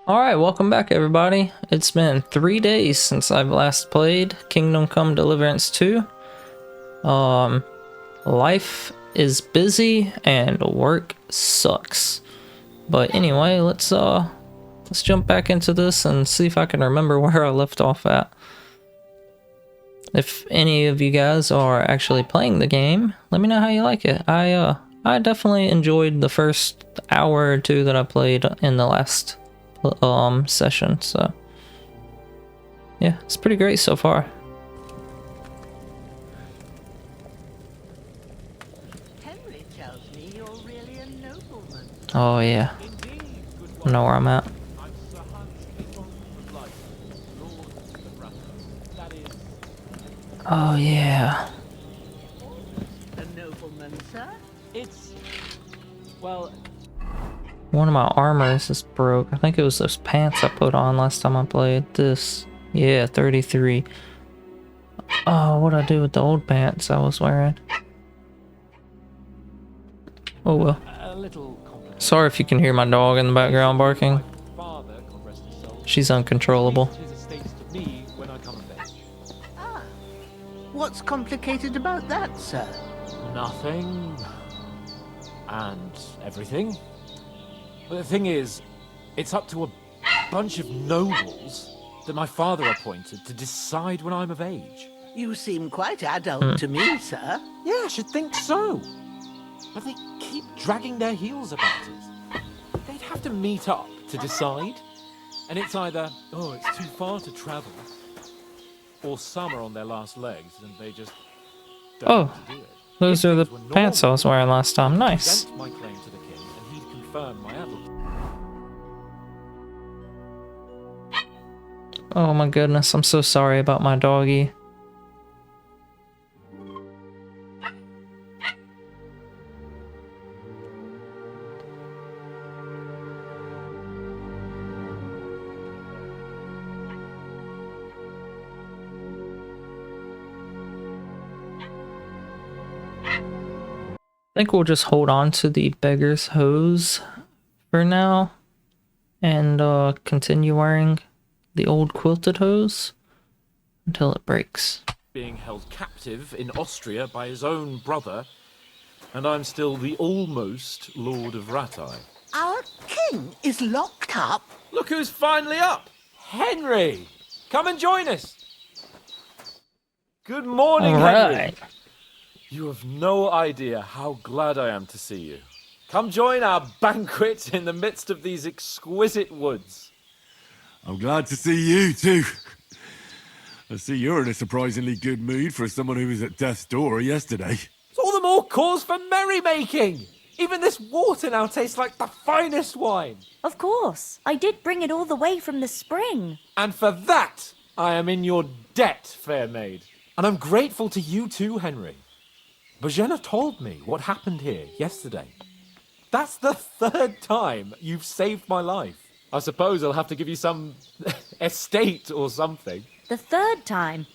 Alright, welcome back everybody. It's been 3 days since I've last played Kingdom Come Deliverance II. Life is busy and work sucks. But anyway, let's jump back into this and see if I can remember where I left off at. If any of you guys are actually playing the game, let me know how you like it. I definitely enjoyed the first hour or two that I played in the last session, so yeah, it's pretty great so far. Henry tells me you're really a nobleman. Oh yeah, I know where I'm at. I'm Sir Hans Capon of Life, Lord of Deliverance. That is, Oh yeah. A nobleman, sir? it's, well, One of my armors is broke. I think it was those pants I put on last time I played this. Yeah, 33. Oh, what'd I do with the old pants I was wearing? Oh well. a little complicated. Sorry if you can hear my dog in the background barking. My father, God rest his soul, She's uncontrollable. leased his estates to me when I come of age. Ah. What's complicated about that, sir? Nothing. And everything. But the thing is, it's up to a bunch of nobles that my father appointed to decide when I'm of age. You seem quite adult to me, sir. Yeah, I should think so. But they keep dragging their heels about it. They'd have to meet up to decide. And it's either, oh, it's too far to travel, or some are on their last legs and they just don't Oh, want to do it. those If are the things were pants I normal, was wearing last time. I'd Nice. present my claim to the king and he'd confirm my adulthood. Oh my goodness, I'm so sorry about my doggy. I think we'll just hold on to the beggar's hose for now and continue wearing the old quilted hose until it breaks. Being held captive in Austria by his own brother, and I'm still the almost Lord of Rattay. Our king is locked up. Look who's finally up! Henry! Come and join us! Good morning, All Henry! right. You have no idea how glad I am to see you. Come join our banquet in the midst of these exquisite woods. I'm glad to see you too. I see you're in a surprisingly good mood for someone who was at death's door yesterday. It's all the more cause for merrymaking! Even this water now tastes like the finest wine. Of course. I did bring it all the way from the spring. And for that, I am in your debt, fair maid. And I'm grateful to you too, Henry. Bojena told me what happened here yesterday. That's the third time you've saved my life. I suppose I'll have to give you some estate or something. The third time.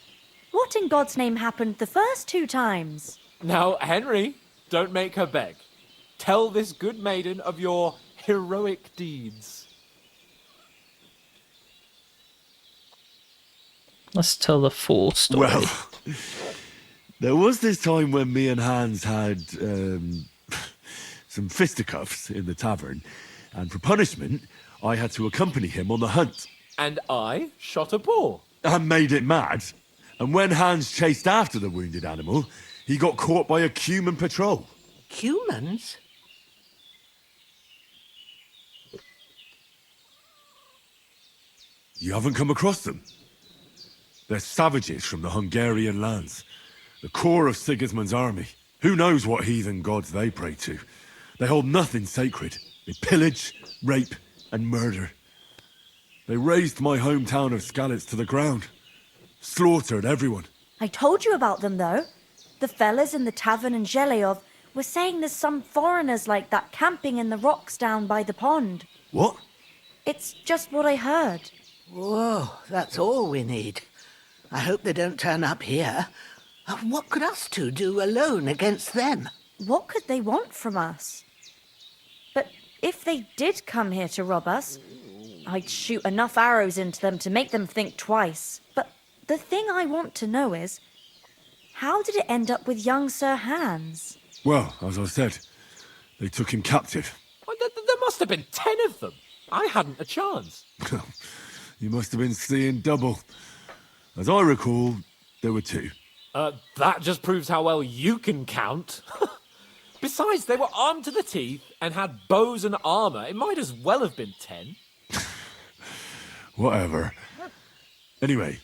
What in God's name happened the first 2 times? Now, Henry, don't make her beg. Tell this good maiden of your heroic deeds. Let's tell the full story. Well, there was this time when me and Hans had some fisticuffs in the tavern, and for punishment, I had to accompany him on the hunt. And I shot a boar. And made it mad. And when Hans chased after the wounded animal, he got caught by a Cuman patrol. Humans? You haven't come across them? They're savages from the Hungarian lands. The core of Sigismund's army. Who knows what heathen gods they pray to? They hold nothing sacred. They pillage, rape, and murder. They razed my hometown of Skalitz to the ground. Slaughtered everyone. I told you about them, though. The fellas in the tavern in Zheleov were saying there's some foreigners like that camping in the rocks down by the pond. What? It's just what I heard. Whoa, that's all we need. I hope they don't turn up here. What could us two do alone against them? What could they want from us? But if they did come here to rob us, I'd shoot enough arrows into them to make them think twice. But the thing I want to know is, how did it end up with young Sir Hans? Well, as I said, they took him captive. Well, there must have been 10 of them. I hadn't a chance. You must have been seeing double. As I recall, there were 2. That just proves how well you can count. Besides, they were armed to the teeth and had bows and armour. It might as well have been 10. Whatever. Anyway,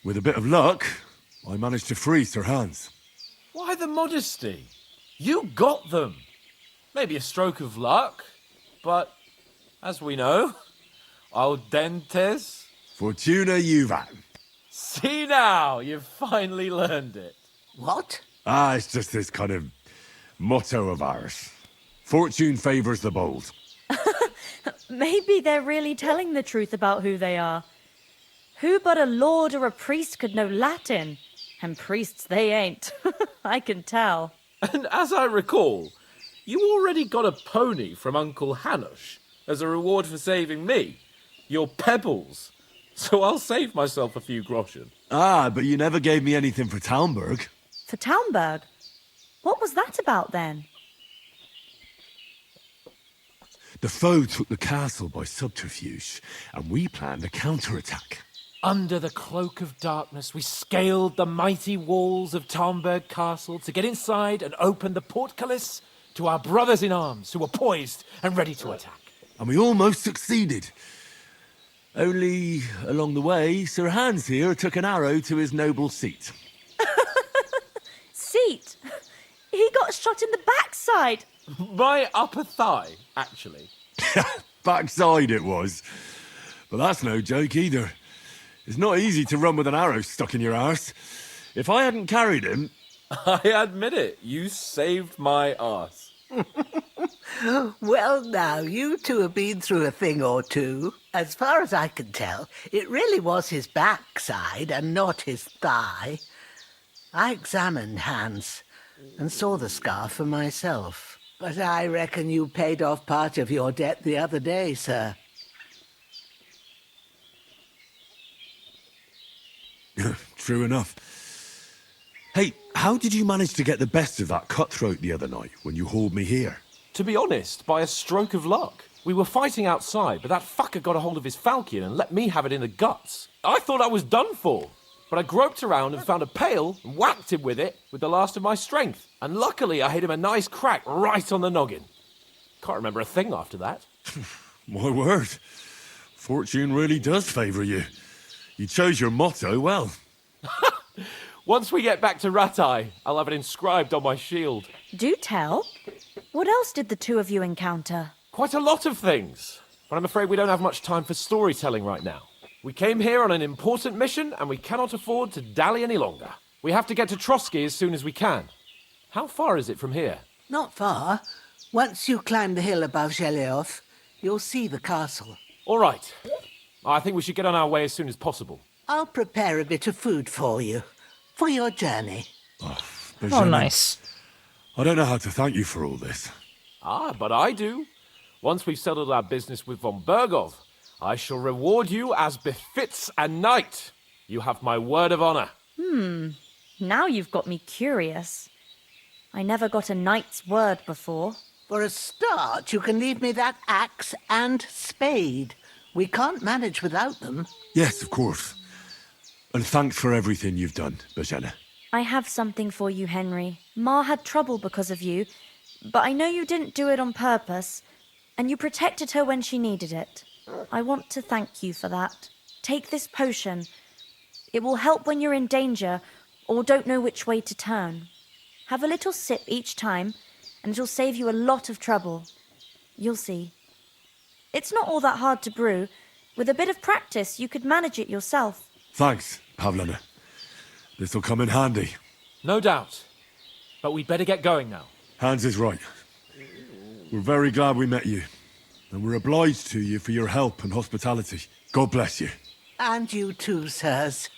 with a bit of luck, I managed to free Sir Hans. Why the modesty? You got them. Maybe a stroke of luck, but as we know, audentes. Fortuna juvat. See now, you've finally learned it. What? It's just this kind of motto of ours. Fortune favours the bold. Maybe they're really telling the truth about who they are. Who but a lord or a priest could know Latin? And priests they ain't. I can tell. And as I recall, you already got a pony from Uncle Hanush as a reward for saving me. Your pebbles. So I'll save myself a few groschen. But you never gave me anything for Talmberg. For Talmberg? What was that about then? The foe took the castle by subterfuge, and we planned a counterattack. Under the cloak of darkness, we scaled the mighty walls of Talmberg Castle to get inside and open the portcullis to our brothers in arms who were poised and ready to attack. And we almost succeeded. Only, along the way, Sir Hans here took an arrow to his noble seat. Seat? He got shot in the backside. My upper thigh, actually. Backside it was. But that's no joke either. It's not easy to run with an arrow stuck in your arse. If I hadn't carried him... I admit it, you saved my arse. Well, now, you two have been through a thing or two. As far as I can tell, it really was his backside and not his thigh. I examined Hans and saw the scar for myself. But I reckon you paid off part of your debt the other day, sir. True enough. Hey, how did you manage to get the best of that cutthroat the other night when you hauled me here? To be honest, by a stroke of luck. We were fighting outside, but that fucker got a hold of his falchion and let me have it in the guts. I thought I was done for. But I groped around and found a pail and whacked him with it with the last of my strength. And luckily I hit him a nice crack right on the noggin. Can't remember a thing after that. My word. Fortune really does favour you. You chose your motto well. Once we get back to Ratai, I'll have it inscribed on my shield. Do tell. What else did the two of you encounter? Quite a lot of things. But I'm afraid we don't have much time for storytelling right now. We came here on an important mission, and we cannot afford to dally any longer. We have to get to Trotsky as soon as we can. How far is it from here? Not far. Once you climb the hill above Zhelioth, you'll see the castle. All right. I think we should get on our way as soon as possible. I'll prepare a bit of food for you, for your journey. Oh, Jenna, nice. I don't know how to thank you for all this. But I do. Once we've settled our business with von Bergov, I shall reward you as befits a knight. You have my word of honor. Now you've got me curious. I never got a knight's word before. For a start, you can leave me that axe and spade. We can't manage without them. Yes, of course. And thanks for everything you've done, Bajana. I have something for you, Henry. Ma had trouble because of you, but I know you didn't do it on purpose, and you protected her when she needed it. I want to thank you for that. Take this potion. It will help when you're in danger or don't know which way to turn. Have a little sip each time, and it'll save you a lot of trouble. You'll see. It's not all that hard to brew. With a bit of practice, you could manage it yourself. Thanks, Pavlana. This'll come in handy. No doubt. But we'd better get going now. Hans is right. We're very glad we met you. And we're obliged to you for your help and hospitality. God bless you. And you too, sirs.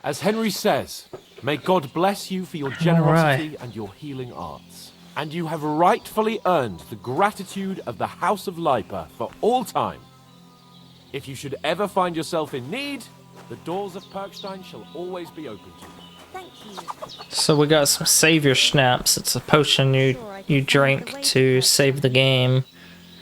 As Henry says, may God bless you for your generosity and your healing arts. And you have rightfully earned the gratitude of the House of Lipa for all time. If you should ever find yourself in need, the doors of Perkstein shall always be open to you. Thank you. So we got some savior schnapps. It's a potion you drink to save the game.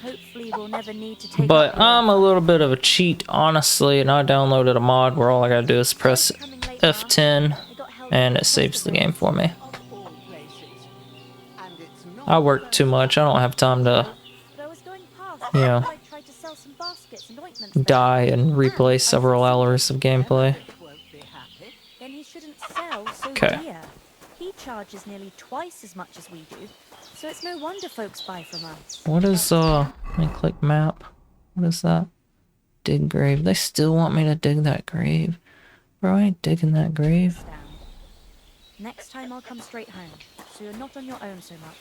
Hopefully we'll never need to take But up your I'm a little bit of a cheat, honestly, and I downloaded a mod where all I gotta do is press F10 and it saves the game for me. I work too much. I don't have time to, But I was going past, you know, I tried to sell some baskets and ointments there. die and replay several hours of gameplay. Then he shouldn't sell so Okay. dear. He charges nearly twice as much as we do, so it's no wonder folks buy from us. What is, let me click map. What is that? Dig grave. They still want me to dig that grave. Bro, I ain't digging that grave. Stand. Next time I'll come straight home, so you're not on your own so much.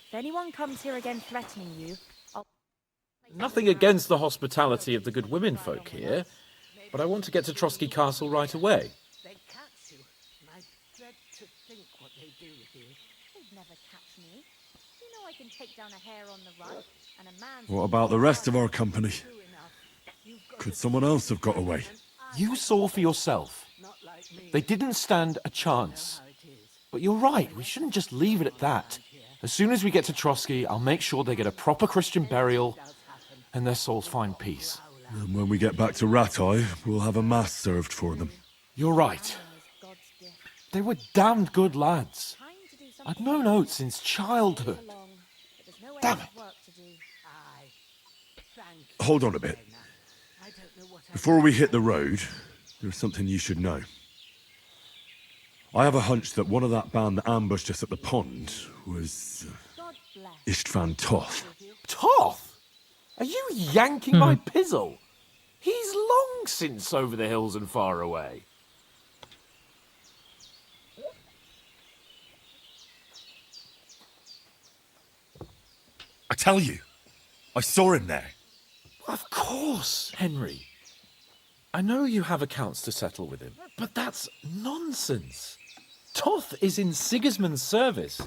If anyone comes here again threatening you, I'll... Nothing against the hospitality of the good women folk here, but I want to get to Trotsky Castle right away. They catch you, and I dread to think what they do with you. They'd never catch me. You know I can take down a hare on the run, and a man's... What about the rest of our company? Could someone else have got away? You saw for yourself. They didn't stand a chance. But you're right, we shouldn't just leave it at that. As soon as we get to Trotsky, I'll make sure they get a proper Christian burial and their souls find peace. And when we get back to Ratai, we'll have a mass served for them. You're right. They were damned good lads. I've known Oates since childhood. Damn it. Hold on a bit. Before we hit the road, there's something you should know. I have a hunch that one of that band that ambushed us at the pond was Istvan Toth. Toth? Are you yanking my pizzle? He's long since over the hills and far away. I tell you, I saw him there. Of course, Henry. I know you have accounts to settle with him, but that's nonsense. Toth is in Sigismund's service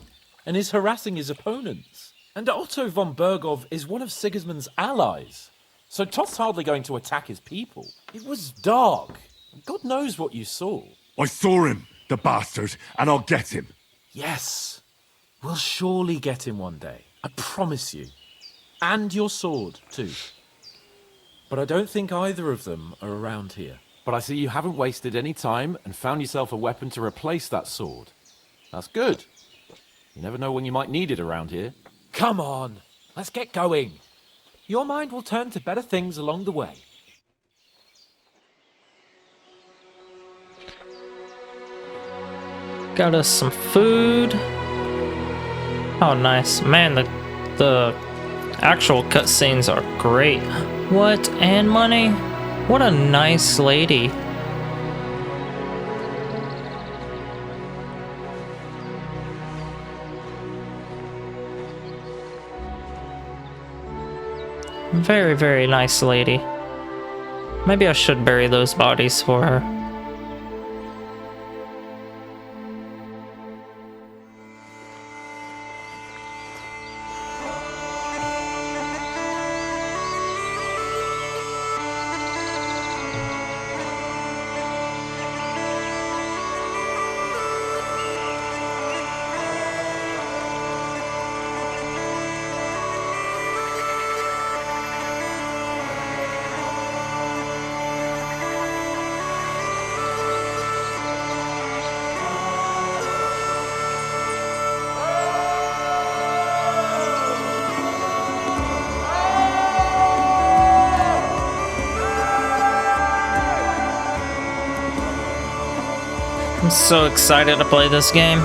and is harassing his opponents. And Otto von Bergov is one of Sigismund's allies. So Toth's hardly going to attack his people. It was dark. God knows what you saw. I saw him, the bastard, and I'll get him. Yes, we'll surely get him one day. I promise you. And your sword, too. But I don't think either of them are around here. But I see you haven't wasted any time and found yourself a weapon to replace that sword. That's good. You never know when you might need it around here. Come on, let's get going. Your mind will turn to better things along the way. Got us some food. Oh, nice. Man, the actual cutscenes are great. What? And money? What a nice lady. Very, very nice lady. Maybe I should bury those bodies for her. I'm so excited to play this game.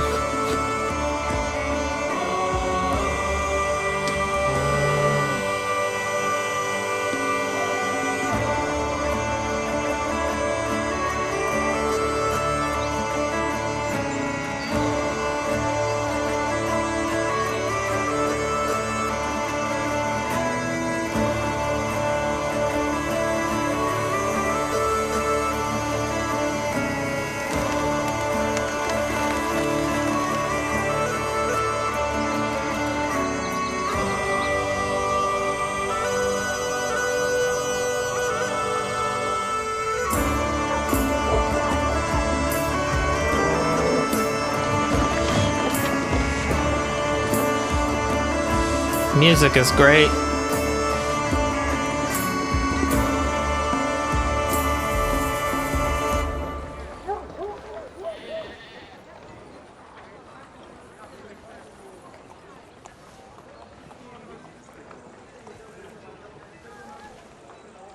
Music is great.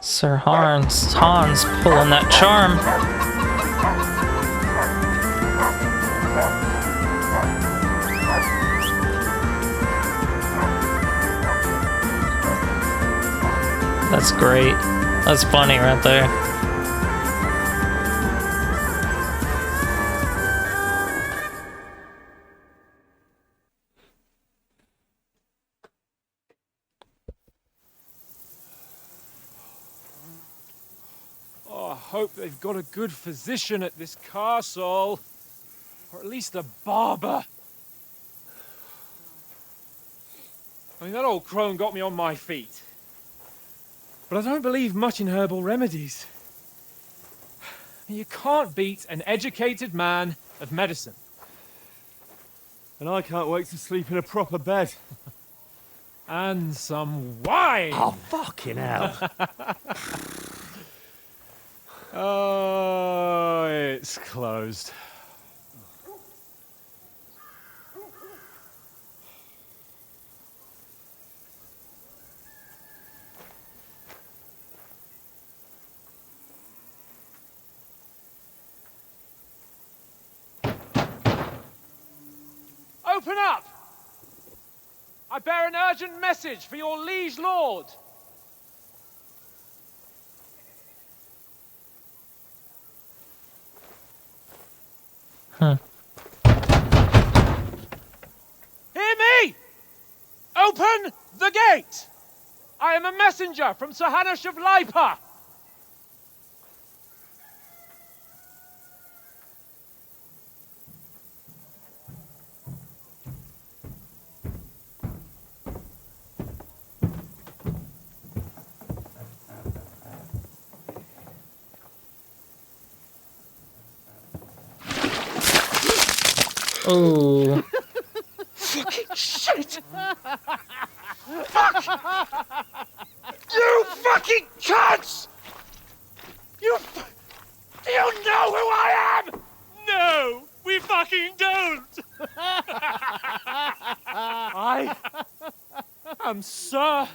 Sir Hans pulling that charm. That's great. That's funny right there. Oh, I hope they've got a good physician at this castle. Or at least a barber. I mean, that old crone got me on my feet. But I don't believe much in herbal remedies. You can't beat an educated man of medicine. And I can't wait to sleep in a proper bed. And some wine! Oh, fucking hell. Oh, it's closed. Open up! I bear an urgent message for your liege lord. Huh. Hear me! Open the gate! I am a messenger from Sir Hans of Lipa. Oh. Fucking shit! Fuck! You fucking cunts! Do you know who I am? No, we fucking don't! I am Sir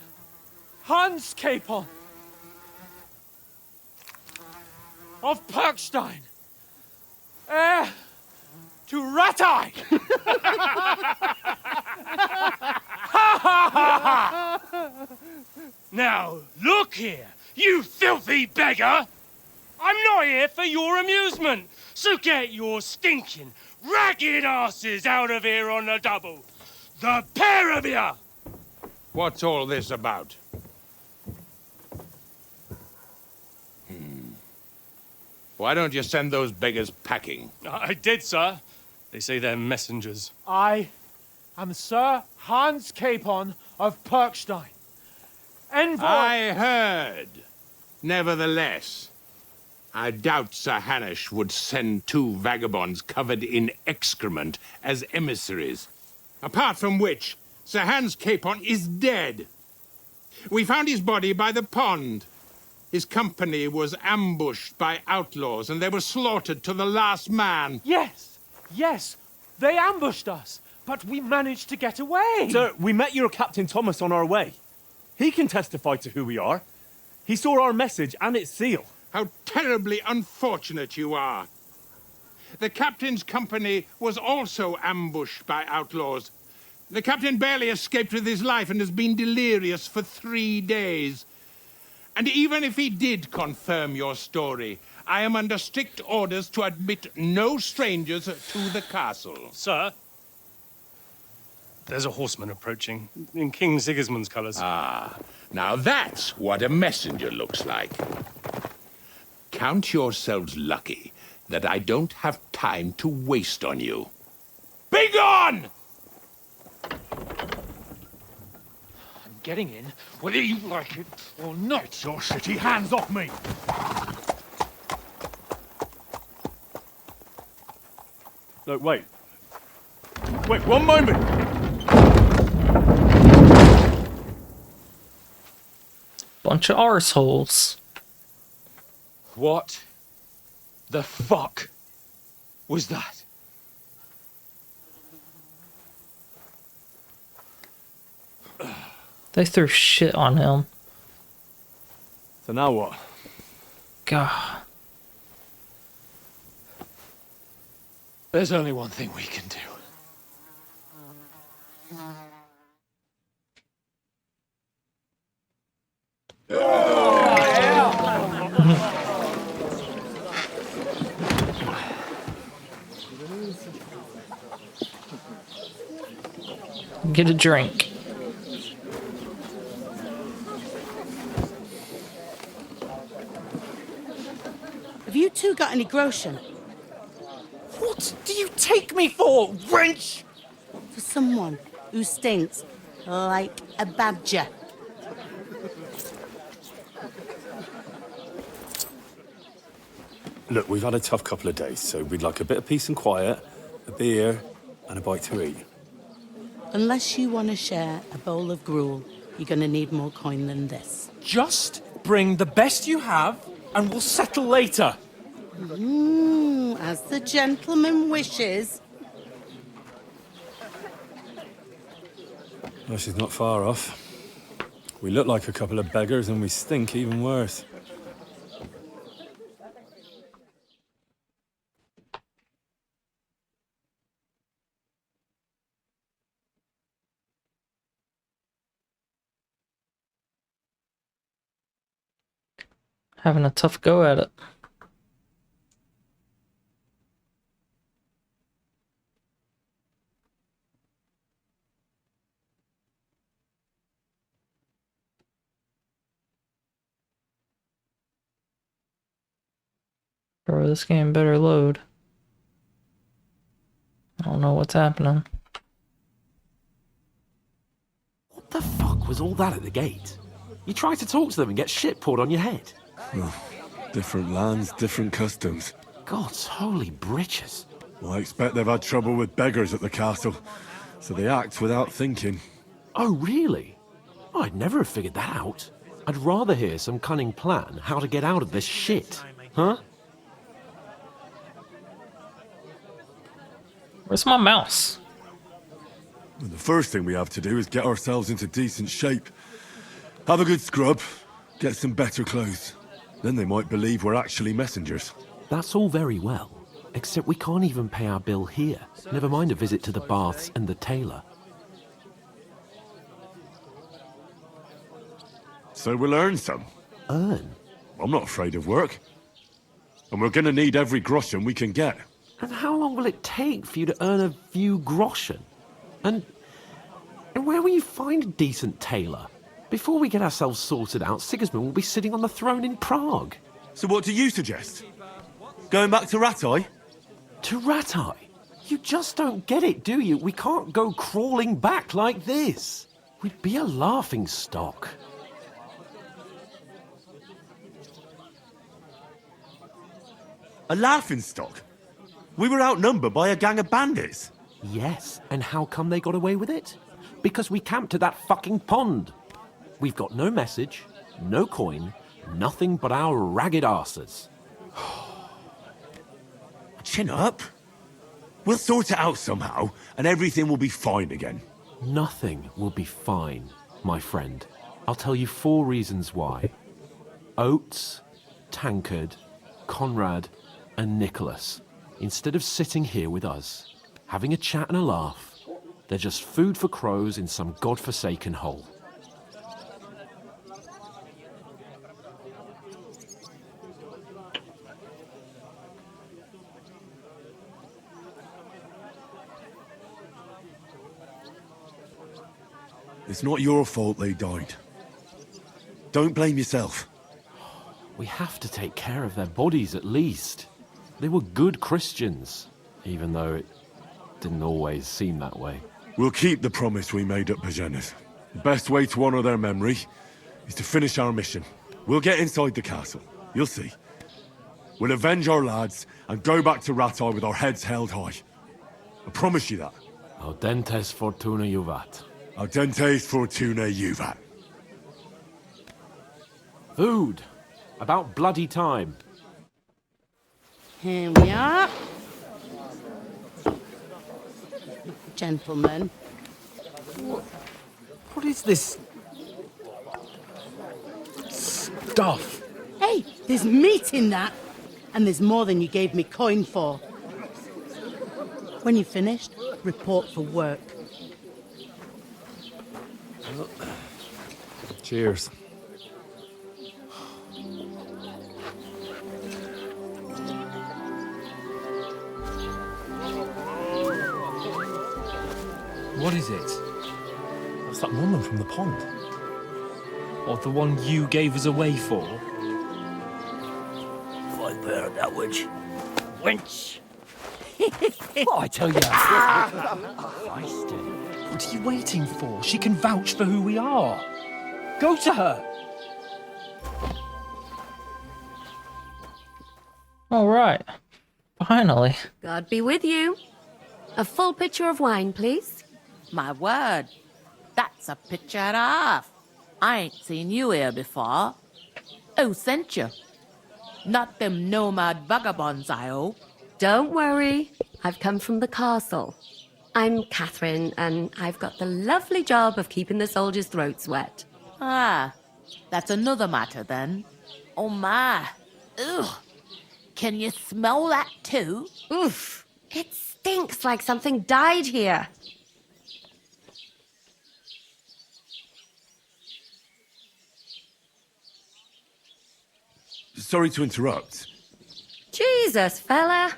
Hans Capon of Perkstein, heir to Ratai! Now, look here, you filthy beggar! I'm not here for your amusement, so get your stinking, ragged asses out of here on the double. The pair of you! What's all this about? Why don't you send those beggars packing? I did, sir. They say they're messengers. I am Sir Hans Capon of Perkstein. Envoy... I heard. Nevertheless, I doubt Sir Hanush would send two vagabonds covered in excrement as emissaries. Apart from which, Sir Hans Capon is dead. We found his body by the pond. His company was ambushed by outlaws, and they were slaughtered to the last man. Yes, they ambushed us, but we managed to get away. Sir, we met your Captain Thomas on our way. He can testify to who we are. He saw our message and its seal. How terribly unfortunate you are. The captain's company was also ambushed by outlaws. The captain barely escaped with his life and has been delirious for 3 days. And even if he did confirm your story, I am under strict orders to admit no strangers to the castle. Sir, there's a horseman approaching in King Sigismund's colours. Ah, now that's what a messenger looks like. Count yourselves lucky that I don't have time to waste on you. Be gone! Getting in, whether you like it or not. Your shitty hands off me! No, wait. Wait, one moment! Bunch of arseholes. What the fuck was that? They threw shit on him. So now what? God. There's only one thing we can do. Get a drink. Have you two got any groschen? What do you take me for, wench? For someone who stinks like a badger. Look, we've had a tough couple of days, so we'd like a bit of peace and quiet, a beer, and a bite to eat. Unless you want to share a bowl of gruel, you're going to need more coin than this. Just bring the best you have, and we'll settle later. As the gentleman wishes. Well, she's not far off. We look like a couple of beggars, and we stink even worse. Having a tough go at it. Bro, this game better load. I don't know what's happening. What the fuck was all that at the gate? You tried to talk to them and get shit poured on your head. Well, different lands, different customs. God's holy britches. Well, I expect they've had trouble with beggars at the castle, so they act without thinking. Oh, really? I'd never have figured that out. I'd rather hear some cunning plan how to get out of this shit. Huh? Where's my mouse? And the first thing we have to do is get ourselves into decent shape. Have a good scrub, get some better clothes. Then they might believe we're actually messengers. That's all very well, except we can't even pay our bill here. Never mind a visit to the baths and the tailor. So we'll earn some. Earn? I'm not afraid of work. And we're gonna need every groschen we can get. And how long will it take for you to earn a few groschen? And where will you find a decent tailor? Before we get ourselves sorted out, Sigismund will be sitting on the throne in Prague. So what do you suggest? Going back to Ratai? To Ratai? You just don't get it, do you? We can't go crawling back like this. We'd be a laughing stock. A laughingstock? We were outnumbered by a gang of bandits. Yes, and how come they got away with it? Because we camped at that fucking pond. We've got no message, no coin, nothing but our ragged arses. Chin up. We'll sort it out somehow, and everything will be fine again. Nothing will be fine, my friend. I'll tell you 4 reasons why. Oates, Tankard, Conrad, and Nicholas, instead of sitting here with us, having a chat and a laugh, they're just food for crows in some godforsaken hole. It's not your fault they died. Don't blame yourself. We have to take care of their bodies at least. They were good Christians, even though it didn't always seem that way. We'll keep the promise we made at Pagenas. The best way to honor their memory is to finish our mission. We'll get inside the castle. You'll see. We'll avenge our lads and go back to Ratai with our heads held high. I promise you that. Audentes fortuna juvat. Audentes fortuna juvat. Food. About bloody time. Here we are. Gentlemen. What is this stuff? Hey, there's meat in that. And there's more than you gave me coin for. When you're finished, report for work. Cheers. What is it? That's that woman from the pond. Or the one you gave us away for. I bear that witch. Wench! What I tell you? What are you waiting for? She can vouch for who we are. Go to her. All right. Finally. God be with you. A full pitcher of wine, please. My word, that's a picture and a half. I ain't seen you here before. Who sent you? Not them nomad vagabonds, I hope. Don't worry. I've come from the castle. I'm Catherine, and I've got the lovely job of keeping the soldiers' throats wet. Ah, that's another matter then. Oh my. Ugh. Can you smell that too? Oof. It stinks like something died here. Sorry to interrupt. Jesus, fella.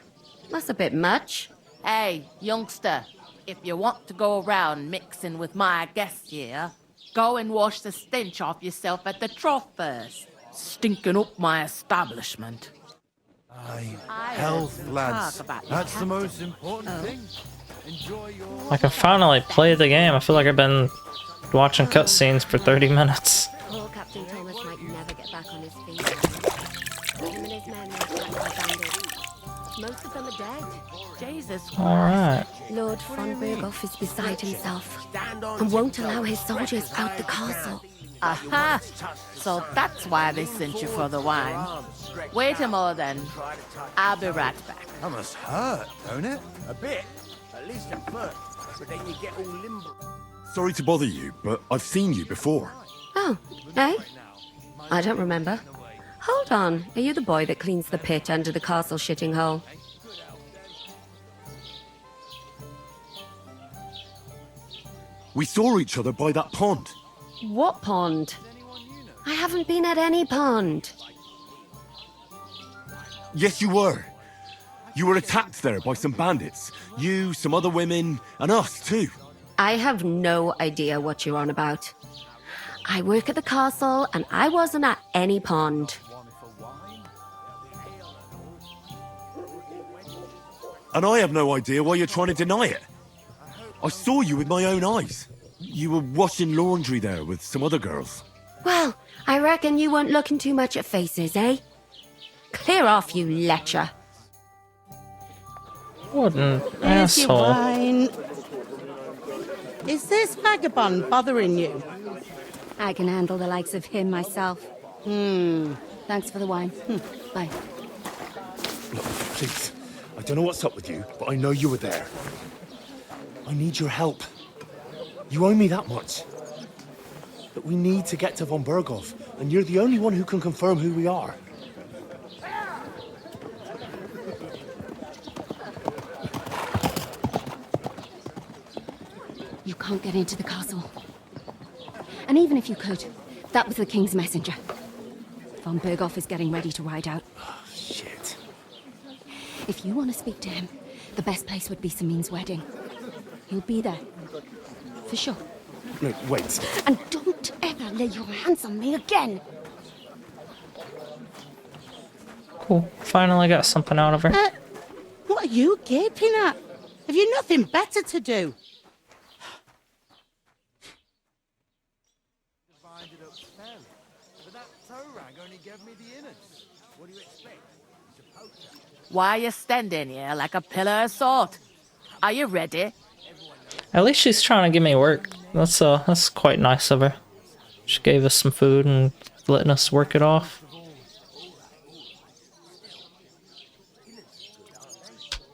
That's a bit much. Hey, youngster, if you want to go around mixing with my guests here, go and wash the stench off yourself at the trough first. Stinking up my establishment. Health, lads. Talk about That's your the most important thing. Enjoy your... I can finally play the game. I feel like I've been watching cutscenes for 30 minutes. Poor Captain Thomas might never get back on his feet. Him and his men were attacked by bandits. Most of them are dead. Jesus Christ. Alright. Lord von Berghoff is beside himself and won't allow his soldiers out the castle. Aha! So that's why they sent you for the wine. Wait a moment then. I'll be right back. That must hurt, don't it? A bit. At least at first. But then you get all limber. Sorry to bother you, but I've seen you before. Oh, eh? I don't remember. Hold on. Are you the boy that cleans the pit under the castle shitting hole? We saw each other by that pond. What pond? I haven't been at any pond. Yes, you were. You were attacked there by some bandits. You, some other women, and us too. I have no idea what you're on about. I work at the castle and I wasn't at any pond. And I have no idea why you're trying to deny it. I saw you with my own eyes. You were washing laundry there with some other girls. Well, I reckon you weren't looking too much at faces, eh? Clear off, you lecher. What an Here's your asshole. wine. Is this vagabond bothering you? I can handle the likes of him myself. Thanks for the wine. Bye. Look, please. I don't know what's up with you, but I know you were there. I need your help. You owe me that much. But we need to get to von Berghoff, and you're the only one who can confirm who we are. You can't get into the castle. And even if you could, that was the king's messenger. Von Berghoff is getting ready to ride out. Shit. If you want to speak to him, the best place would be Samin's wedding. He'll be there. For sure. No, wait. And don't ever lay your hands on me again! Cool. Finally got something out of her. What are you gaping at? Have you nothing better to do? Why are you standing here like a pillar of salt? Are you ready? At least she's trying to give me work. That's quite nice of her. She gave us some food and letting us work it off.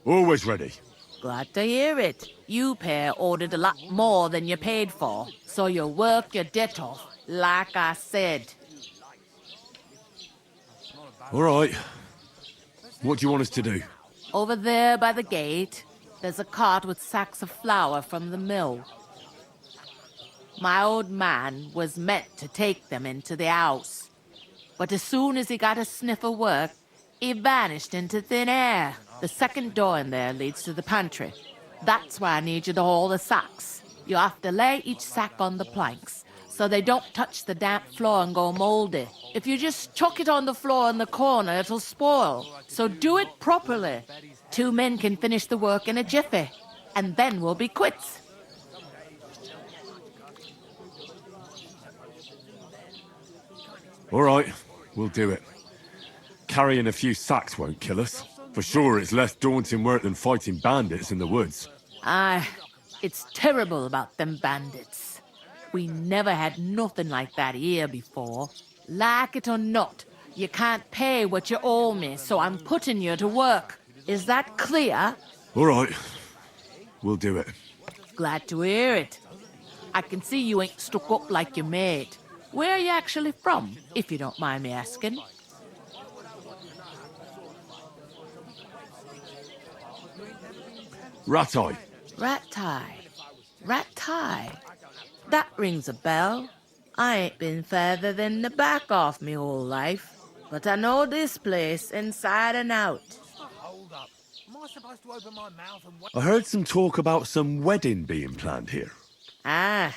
Always ready. Glad to hear it. You pair ordered a lot more than you paid for, so you work your debt off, like I said. All right. What do you want us to do? Over there by the gate, there's a cart with sacks of flour from the mill. My old man was meant to take them into the house, but as soon as he got a sniff of work, he vanished into thin air. The second door in there leads to the pantry. That's where I need you to haul the sacks. You have to lay each sack on the planks, so they don't touch the damp floor and go mouldy. If you just chuck it on the floor in the corner, it'll spoil. So do it properly. 2 men can finish the work in a jiffy, and then we'll be quits. All right, we'll do it. Carrying a few sacks won't kill us. For sure, it's less daunting work than fighting bandits in the woods. Aye, it's terrible about them bandits. We never had nothing like that here before. Like it or not, you can't pay what you owe me, so I'm putting you to work. Is that clear? All right, we'll do it. Glad to hear it. I can see you ain't stuck up like your mate. Where are you actually from, if you don't mind me asking? Ratai. Ratai. That rings a bell. I ain't been further than the back off me whole life, but I know this place inside and out. Hold up. Am I supposed to open my mouth and I heard some talk about some wedding being planned here. Ah,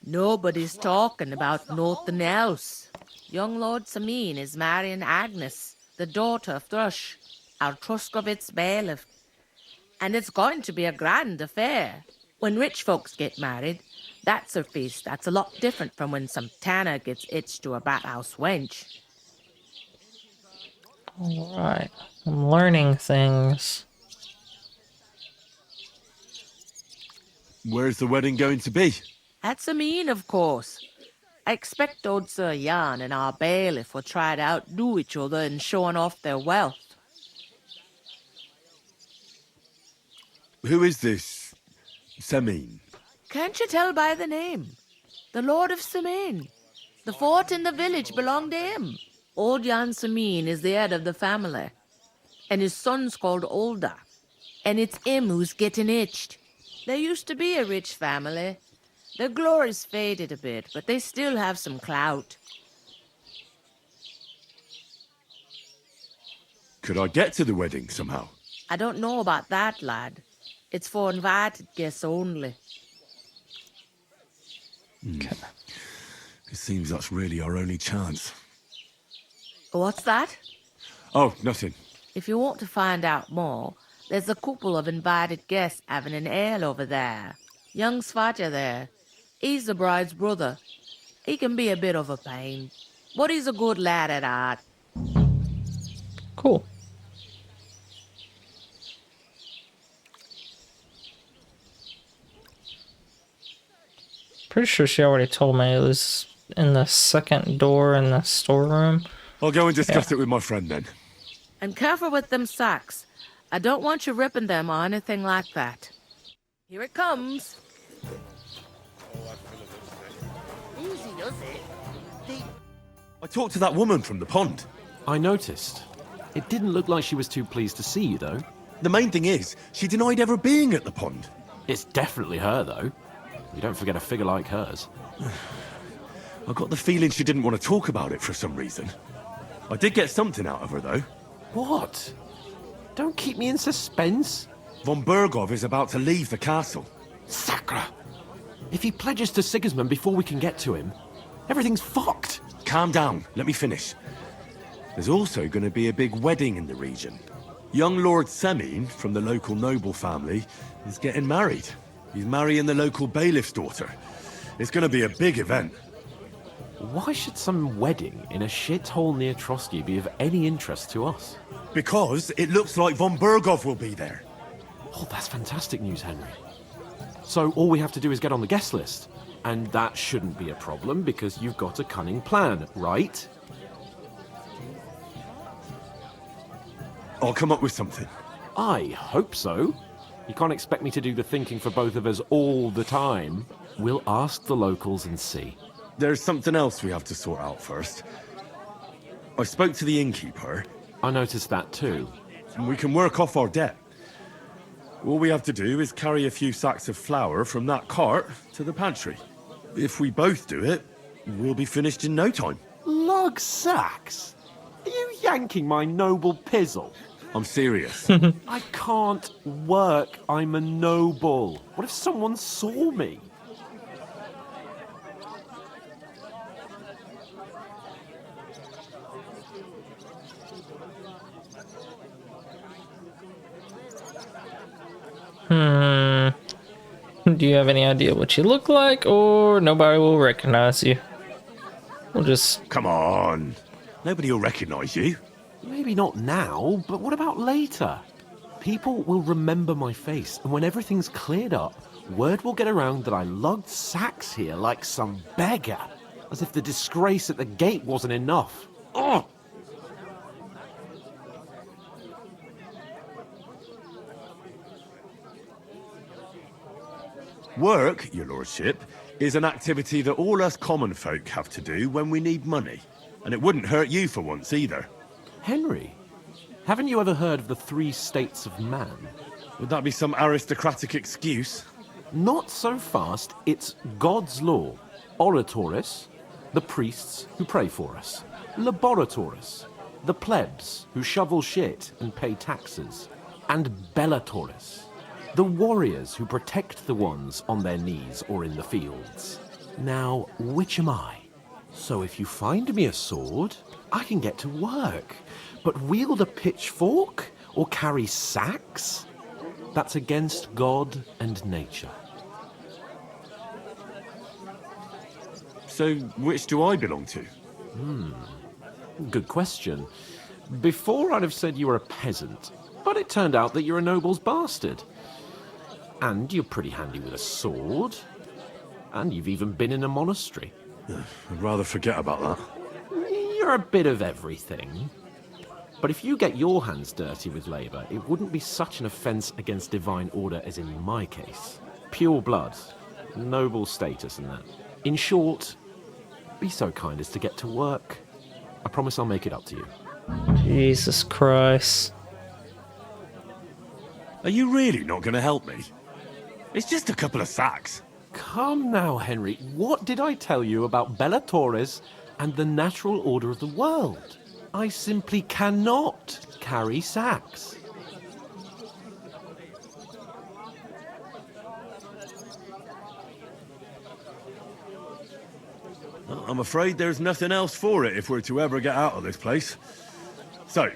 nobody's talking about nothing else. Young Lord Samin is marrying Agnes, the daughter of Thrush, our Truscovitz bailiff. And it's going to be a grand affair. When rich folks get married, that's a feast that's a lot different from when some tanner gets hitched to a bathhouse wench. Alright, I'm learning things. Where's the wedding going to be? At Samin, of course. I expect old Sir Jan and our bailiff will try to outdo each other in showing off their wealth. Who is this Semin? Can't you tell by the name? The Lord of Samin. The fort and the village belong to him. Old Jan Samin is the head of the family, and his son's called Olda. And it's him who's getting itched. There used to be a rich family. Their glory's faded a bit, but they still have some clout. Could I get to the wedding somehow? I don't know about that, lad. It's for invited guests only. It seems that's really our only chance. What's that? Oh, nothing. If you want to find out more, there's a couple of invited guests having an ale over there. Young Svaja there. He's the bride's brother. He can be a bit of a pain, but he's a good lad at heart. Cool. Pretty sure she already told me it was in the second door in the storeroom. I'll go and discuss it with my friend then. And careful with them sacks. I don't want you ripping them or anything like that. Here it comes. Easy does it. I talked to that woman from the pond. I noticed. It didn't look like she was too pleased to see you, though. The main thing is, she denied ever being at the pond. It's definitely her, though. You don't forget a figure like hers. I got the feeling she didn't want to talk about it for some reason. I did get something out of her, though. What? Don't keep me in suspense. Von Bergov is about to leave the castle. Sacra! If he pledges to Sigismund before we can get to him, everything's fucked. Calm down, let me finish. There's also going to be a big wedding in the region. Young Lord Semin, from the local noble family, is getting married. He's marrying the local bailiff's daughter. It's going to be a big event. Why should some wedding in a shithole near Trotsky be of any interest to us? Because it looks like von Bergov will be there. Oh, that's fantastic news, Henry. So all we have to do is get on the guest list. And that shouldn't be a problem because you've got a cunning plan, right? I'll come up with something. I hope so. You can't expect me to do the thinking for both of us all the time. We'll ask the locals and see. There's something else we have to sort out first. I spoke to the innkeeper. I noticed that too. And we can work off our debt. All we have to do is carry a few sacks of flour from that cart to the pantry. If we both do it, we'll be finished in no time. Lug sacks? Are you yanking my noble pizzle? I'm serious. I can't work. I'm a noble. What if someone saw me? Do you have any idea what you look like, or nobody will recognize you? We'll just... Come on. Nobody will recognize you. Maybe not now, but what about later? People will remember my face, and when everything's cleared up, word will get around that I lugged sacks here like some beggar. As if the disgrace at the gate wasn't enough. Ugh! Work, your lordship, is an activity that all us common folk have to do when we need money. And it wouldn't hurt you for once either. Henry, haven't you ever heard of the 3 states of man? Would that be some aristocratic excuse? Not so fast. It's God's law. Oratoris, the priests who pray for us. Laboratoris, the plebs who shovel shit and pay taxes. And Bellatoris, the warriors who protect the ones on their knees or in the fields. Now, which am I? So if you find me a sword, I can get to work. But wield a pitchfork or carry sacks? That's against God and nature. So, which do I belong to? Good question. Before I'd have said you were a peasant, but it turned out that you're a noble's bastard. And you're pretty handy with a sword. And you've even been in a monastery. I'd rather forget about that. You're a bit of everything. But if you get your hands dirty with labour, it wouldn't be such an offence against divine order as in my case. Pure blood, noble status and that. In short, be so kind as to get to work. I promise I'll make it up to you. Jesus Christ. Are you really not going to help me? It's just a couple of sacks. Come now, Henry. What did I tell you about Bellatoris and the natural order of the world? I simply cannot carry sacks. Well, I'm afraid there's nothing else for it if we're to ever get out of this place. So,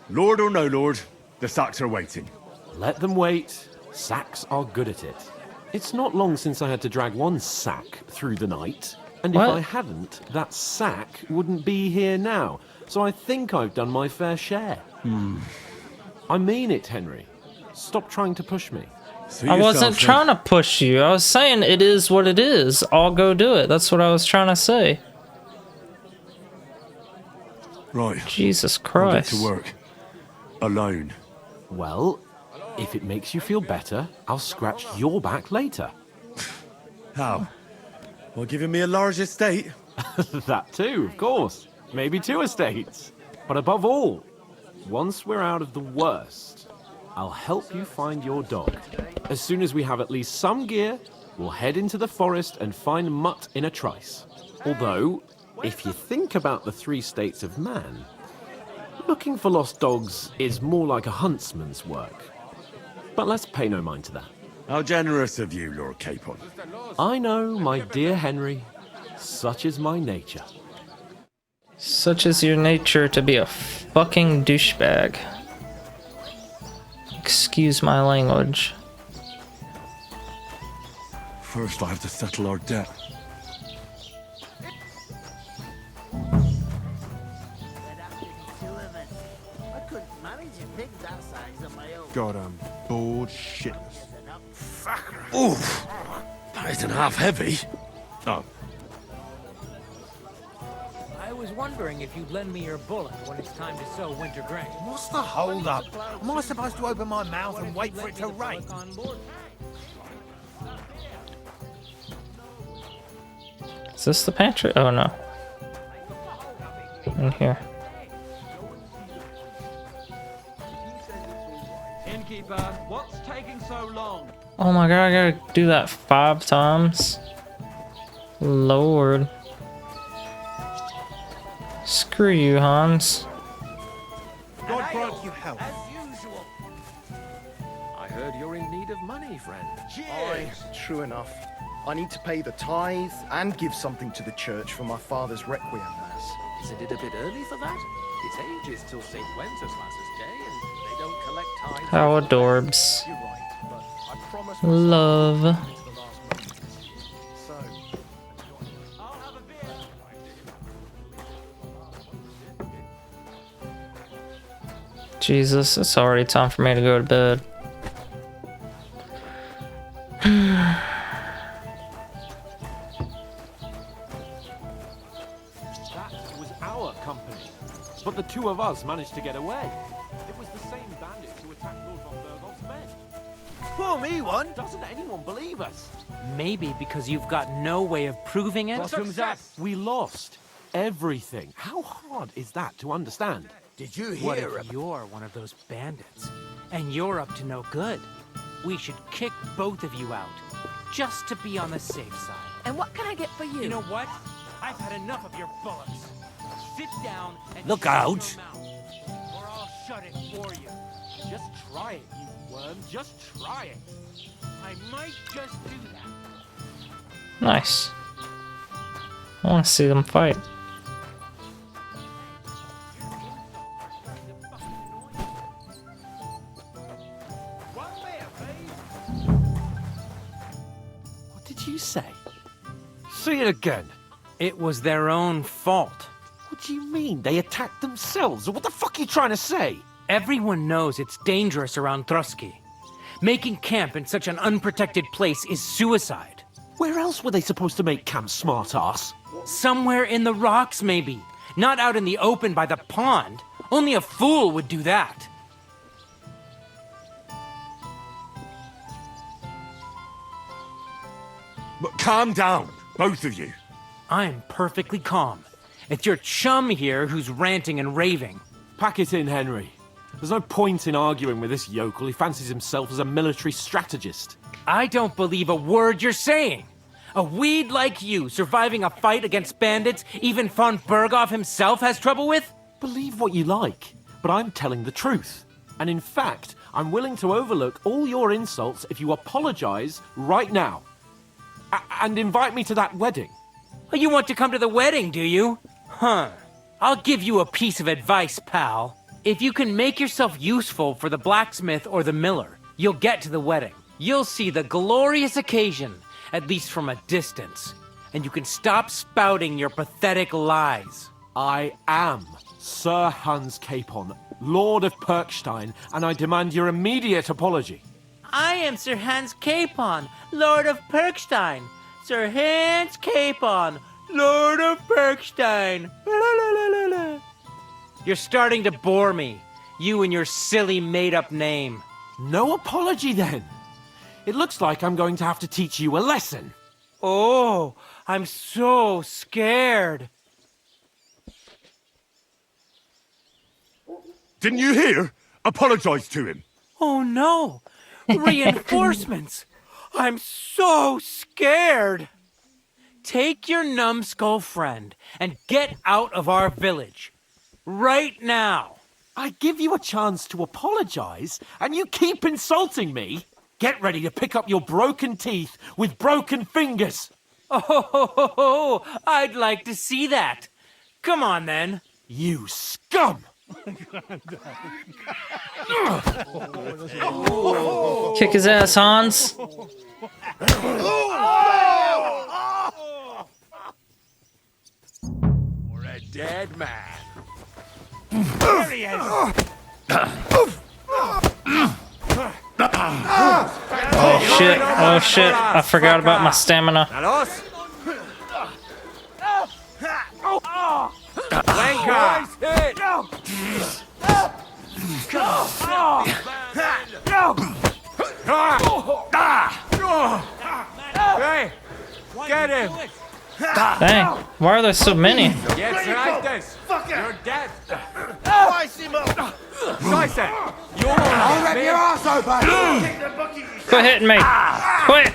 lord or no lord, the sacks are waiting. Let them wait. Sacks are good at it. It's not long since I had to drag one sack through the night. And if What? I hadn't, that sack wouldn't be here now. So I think I've done my fair share. I mean it, Henry. Stop trying to push me. I wasn't trying to push you. I was saying it is what it is. I'll go do it. That's what I was trying to say. Right. Jesus I'll get Christ. to work. Alone. Well, if it makes you feel better, I'll scratch your back later. How? Well, giving me a large estate? That too, of course. Maybe 2 estates. But above all, once we're out of the worst, I'll help you find your dog. As soon as we have at least some gear, we'll head into the forest and find Mutt in a trice. Although, if you think about the 3 states of man, looking for lost dogs is more like a huntsman's work. But let's pay no mind to that. How generous of you, Lord Capon. I know, my dear Henry. Such is my nature. Such is your nature to be a fucking douchebag. Excuse my language. First, I have to settle our debt. I couldn't manage a pig that size on my own. God, I'm bored shitless. Oof! That isn't half heavy. Oh. I was wondering if you'd lend me your bullet when it's time to sow winter grain. What's the hold up? Am I supposed to open my mouth and wait for it to rain? Is this the pantry? Oh no. In here. Innkeeper, what's taking so long? Oh my god, I gotta do that 5 times. Lord. Screw you, Hans. God grant you health. I heard you're in need of money, friend. Aye, true enough. I need to pay the tithe and give something to the church for my father's requiem mass. Isn't it a bit early for that? It's ages till St. Wenceslas's Day, and they don't collect tithes. How adorbs. You're right, but I promise Love. it's the last moment. So, Jesus, it's already time for me to go to bed. That was our company. But the 2 of us managed to get away. It was the same bandits who attacked Lord von Bergoff's men. Pour me one. Doesn't anyone believe us? Maybe because you've got no way of proving it. We lost everything. How hard is that to understand? Did you What hear if you're one of those bandits, and you're up to no good? We should kick both of you out, just to be on the safe side. And what can I get for you? You know what? I've had enough of your bullets. Sit down and Look shut out. your mouth, or I'll shut it for you. Just try it, you worm. Just try it. I might just do that. Nice. I want to see them fight. What did you say? Say it again. It was their own fault. What do you mean? They attacked themselves? What the fuck are you trying to say? Everyone knows it's dangerous around Trotsky. Making camp in such an unprotected place is suicide. Where else were they supposed to make camp, smart-ass? Somewhere in the rocks, maybe. Not out in the open by the pond. Only a fool would do that. But calm down, both of you. I'm perfectly calm. It's your chum here who's ranting and raving. Pack it in, Henry. There's no point in arguing with this yokel. He fancies himself as a military strategist. I don't believe a word you're saying. A weed like you surviving a fight against bandits even von Bergoff himself has trouble with? Believe what you like, but I'm telling the truth. And in fact, I'm willing to overlook all your insults if you apologize right now. And invite me to that wedding. Oh, you want to come to the wedding, do you? Huh. I'll give you a piece of advice, pal. If you can make yourself useful for the blacksmith or the miller, you'll get to the wedding. You'll see the glorious occasion, at least from a distance. And you can stop spouting your pathetic lies. I am Sir Hans Capon, Lord of Perkstein, and I demand your immediate apology. I am Sir Hans Capon, Lord of Perkstein. Sir Hans Capon, Lord of Perkstein. You're starting to bore me, you and your silly made-up name. No apology, then. It looks like I'm going to have to teach you a lesson. Oh, I'm so scared. Didn't you hear? Apologize to him. Oh no! Reinforcements! I'm so scared! Take your numbskull friend and get out of our village. Right now! I give you a chance to apologize, and you keep insulting me? Get ready to pick up your broken teeth with broken fingers. Oh, I'd like to see that. Come on then. You scum! Kick his ass, Hans. Or a dead man. There he is! Oh shit, I forgot about my stamina. Hey, get him! Dang, why are there so many? Yes, right this. You're dead. Slice him up! Slice it. You're I'll rip your arse open! Quit hitting me! Quit!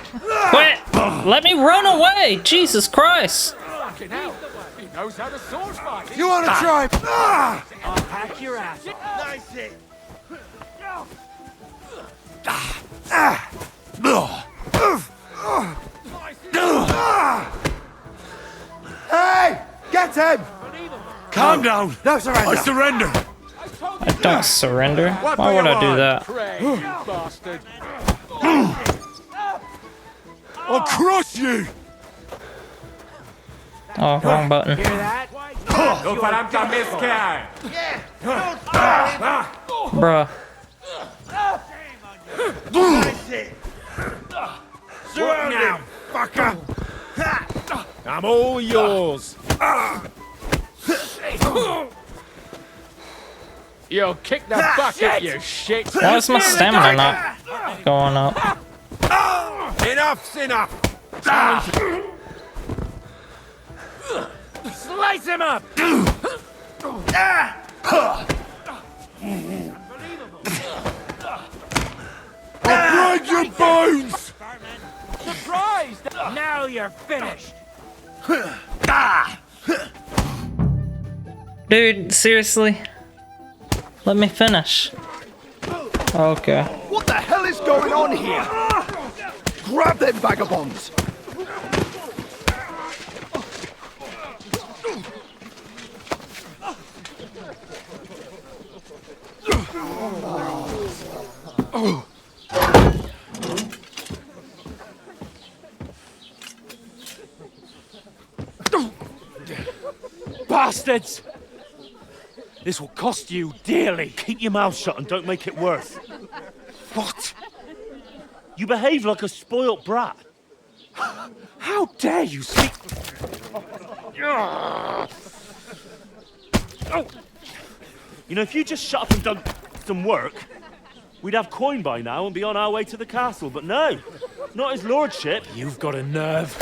Quit! Let me run away! Jesus Christ! Fucking hell. He knows how to sword fight. You wanna try? I'll pack your ass. Nice hit! Hey! Get him! Calm down. No surrender! I surrender. I don't surrender. Why would I do that? Pray, you bastard. I'll crush you. Oh, wrong button. Hear that? Go for him to miss care. Bruh. Nice hit! Surround him, fucker! I'm all yours. You'll kick the bucket, you shit. Why is my stamina not going up? Enough's enough. Slice him up. I'll break your bones. Surprised. Now you're finished. Dude, seriously? Let me finish. Okay. What the hell is going on here? Grab them vagabonds! Bastards! This will cost you dearly. Keep your mouth shut and don't make it worse. What? You behave like a spoilt brat. How dare you speak... You know, if you just shut up and done some work, we'd have coin by now and be on our way to the castle, but no, not his lordship. You've got a nerve.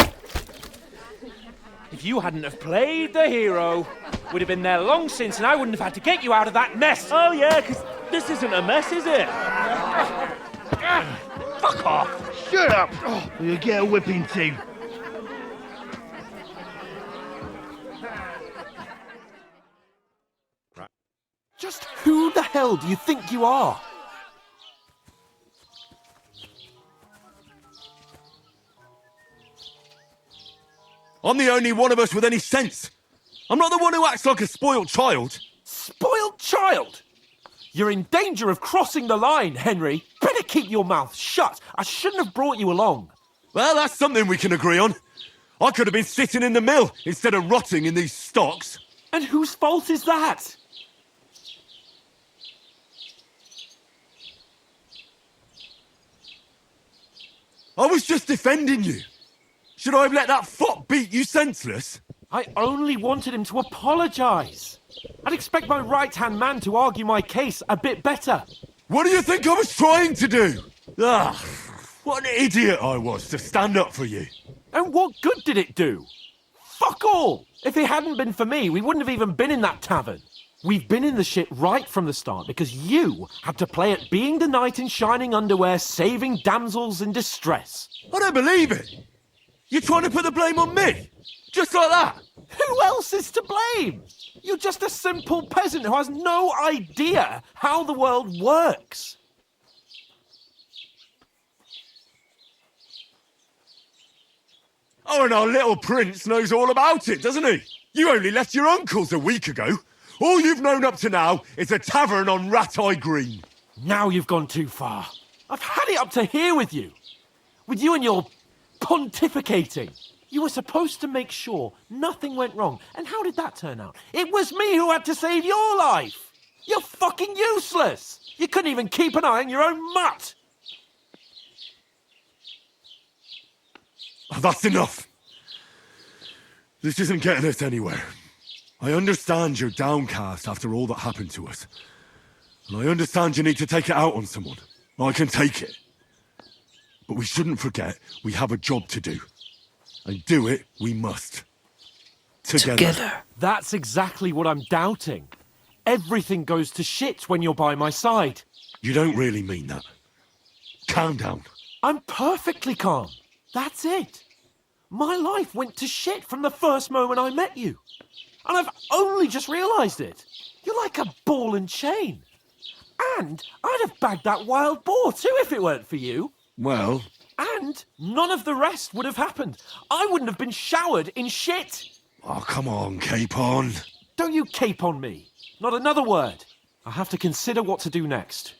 If you hadn't have played the hero, we'd have been there long since and I wouldn't have had to get you out of that mess. Oh yeah, because this isn't a mess, is it? Fuck off! Shut up! Or you'll get a whipping too. Just who the hell do you think you are? I'm the only one of us with any sense. I'm not the one who acts like a spoiled child. Spoiled child? You're in danger of crossing the line, Henry. Better keep your mouth shut. I shouldn't have brought you along. Well, that's something we can agree on. I could have been sitting in the mill instead of rotting in these stocks. And whose fault is that? I was just defending you. Should I have let that fop beat you senseless? I only wanted him to apologise. I'd expect my right-hand man to argue my case a bit better. What do you think I was trying to do? Ah, what an idiot I was to stand up for you. And what good did it do? Fuck all! If it hadn't been for me, we wouldn't have even been in that tavern. We've been in the shit right from the start because you had to play at being the knight in shining underwear, saving damsels in distress. I don't believe it. You're trying to put the blame on me? Just like that? Who else is to blame? You're just a simple peasant who has no idea how the world works. Oh, and our little prince knows all about it, doesn't he? You only left your uncle's a week ago. All you've known up to now is a tavern on Rat-Eye Green. Now you've gone too far. I've had it up to here with you. With you and your pontificating. You were supposed to make sure nothing went wrong. And how did that turn out? It was me who had to save your life. You're fucking useless. You couldn't even keep an eye on your own mutt. Oh, that's enough. This isn't getting us anywhere. I understand you're downcast after all that happened to us. And I understand you need to take it out on someone. I can take it. But we shouldn't forget we have a job to do. And do it we must. Together. That's exactly what I'm doubting. Everything goes to shit when you're by my side. You don't really mean that. Calm down. I'm perfectly calm. That's it. My life went to shit from the first moment I met you. And I've only just realised it. You're like a ball and chain. And I'd have bagged that wild boar too if it weren't for you. Well... And none of the rest would have happened. I wouldn't have been showered in shit. Oh, come on, Capon. Don't you cape on me. Not another word. I have to consider what to do next.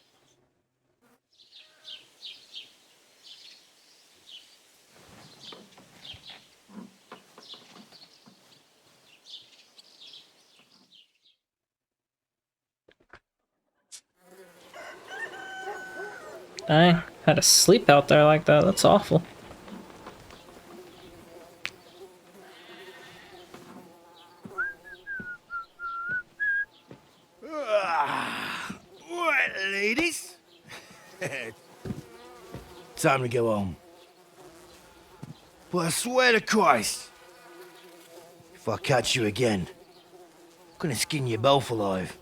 I had to sleep out there like that. That's awful. Right, ladies. Time to go home. But I swear to Christ, if I catch you again, I'm gonna skin you both alive.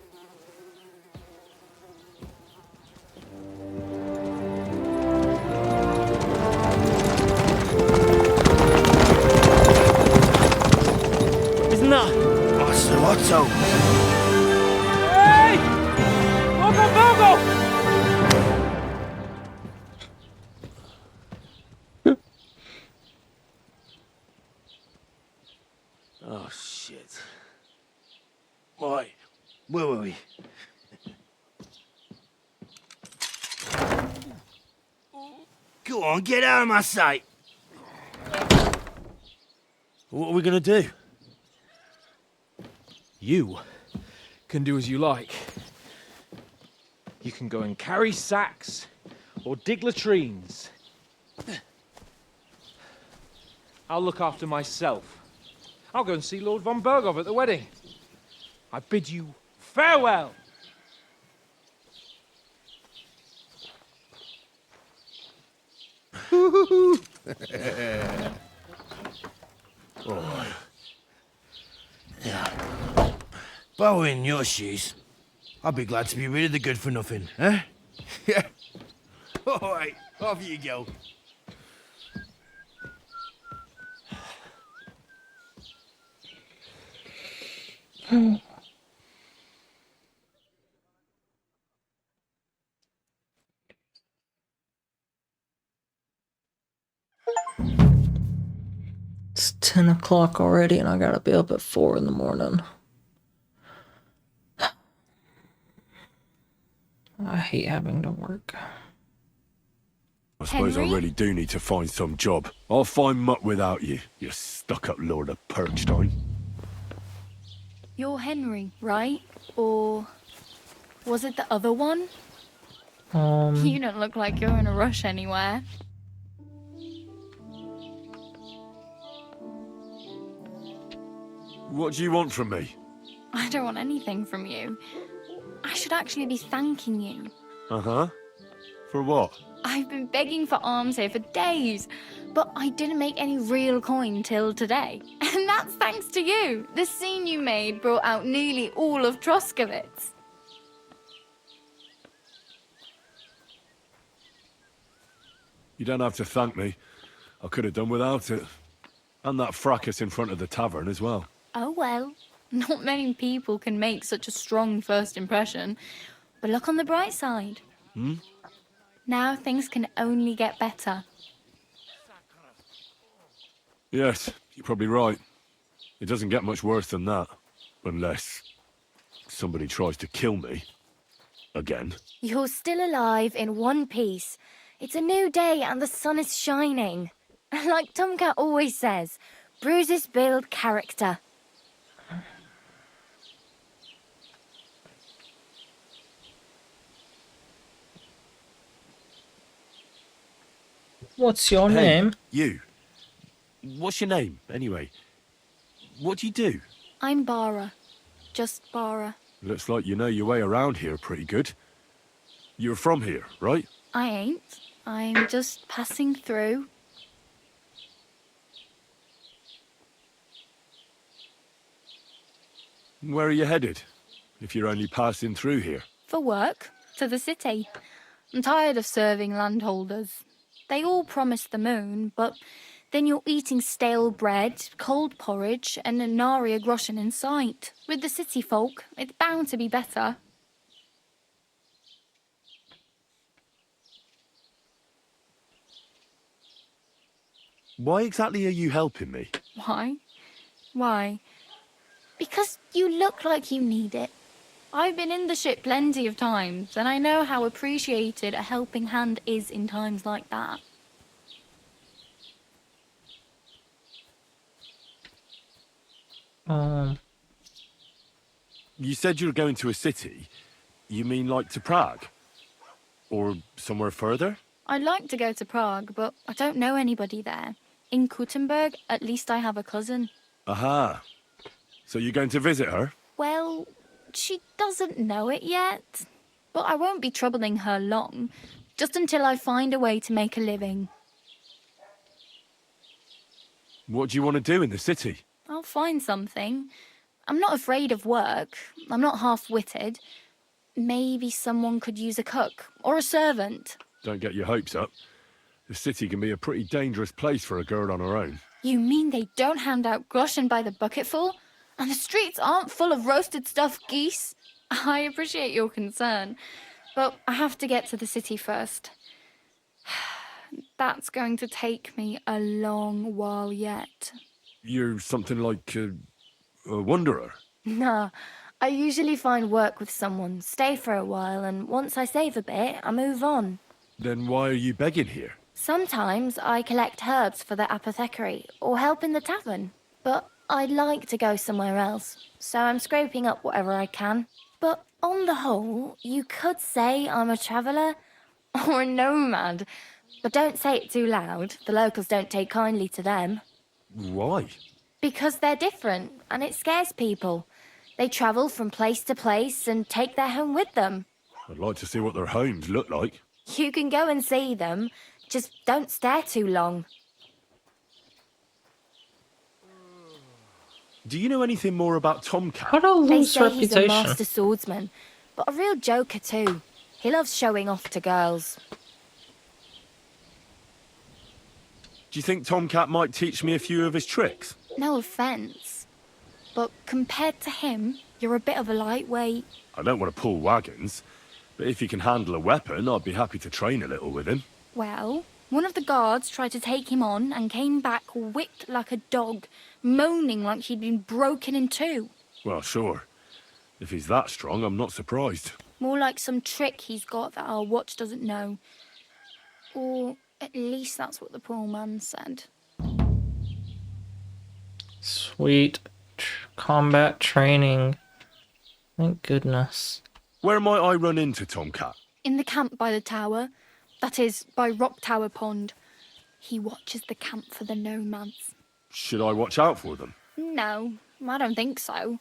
Isn't that? Ocelotto! Hey! Bogo! Oh, shit. Right, where were we? Go on, get out of my sight! What are we gonna do? You can do as you like. You can go and carry sacks or dig latrines. I'll look after myself. I'll go and see Lord von Berghoff at the wedding. I bid you farewell. Oh. Yeah. If I were in your shoes, I'd be glad to be rid of the good for nothing, eh? Yeah. All right, off you go. It's 10 o'clock already and I gotta be up at 4 in the morning. I hate having to work. I suppose I really do need to find some job. I'll find muck without you, you stuck-up Lord of Perchstein. You're Henry, right? Or was it the other one? You don't look like you're in a rush anywhere. What do you want from me? I don't want anything from you. I should actually be thanking you. Uh-huh. For what? I've been begging for alms here for days, but I didn't make any real coin till today. And that's thanks to you. The scene you made brought out nearly all of Troskowitz. You don't have to thank me. I could have done without it. And that fracas in front of the tavern as well. Oh well, not many people can make such a strong first impression. But look on the bright side. Hmm? Now things can only get better. Yes, you're probably right. It doesn't get much worse than that. Unless somebody tries to kill me. Again. You're still alive in one piece. It's a new day and the sun is shining. Like Tomcat always says, bruises build character. What's your name? You. What's your name, anyway? What do you do? I'm Bara. Just Bara. Looks like you know your way around here pretty good. You're from here, right? I ain't. I'm just passing through. Where are you headed, if you're only passing through here? For work, to the city. I'm tired of serving landholders. They all promise the moon, but then you're eating stale bread, cold porridge, and nary a groschen in sight. With the city folk, it's bound to be better. Why exactly are you helping me? Why? Why? Because you look like you need it. I've been in the ship plenty of times, and I know how appreciated a helping hand is in times like that. You said you were going to a city. You mean like to Prague? Or somewhere further? I'd like to go to Prague, but I don't know anybody there. In Kuttenberg, at least I have a cousin. Aha. So you're going to visit her? Well, she doesn't know it yet. But I won't be troubling her long, just until I find a way to make a living. What do you want to do in the city? I'll find something. I'm not afraid of work. I'm not half-witted. Maybe someone could use a cook or a servant. Don't get your hopes up. The city can be a pretty dangerous place for a girl on her own. You mean they don't hand out groschen by the bucketful? And the streets aren't full of roasted stuffed geese? I appreciate your concern, but I have to get to the city first. That's going to take me a long while yet. You're something like a wanderer? Nah, I usually find work with someone, stay for a while, and once I save a bit, I move on. Then why are you begging here? Sometimes I collect herbs for the apothecary or help in the tavern, but I'd like to go somewhere else, so I'm scraping up whatever I can. But on the whole, you could say I'm a traveller or a nomad, but don't say it too loud. The locals don't take kindly to them. Why? Because they're different, and it scares people. They travel from place to place and take their home with them. I'd like to see what their homes look like. You can go and see them, just don't stare too long. Do you know anything more about Tomcat? How to They lose say he's a reputation? master swordsman, but a real joker too. He loves showing off to girls. Do you think Tomcat might teach me a few of his tricks? No offence, but compared to him, you're a bit of a lightweight. I don't want to pull wagons, but if he can handle a weapon, I'd be happy to train a little with him. Well, one of the guards tried to take him on and came back whipped like a dog, moaning like he'd been broken in two. Well, sure. If he's that strong, I'm not surprised. More like some trick he's got that our watch doesn't know. Or at least that's what the poor man said. Sweet combat training. Thank goodness. Where might I run into Tomcat? In the camp by the tower, that is, by Rock Tower Pond. He watches the camp for the nomads. Should I watch out for them? No, I don't think so.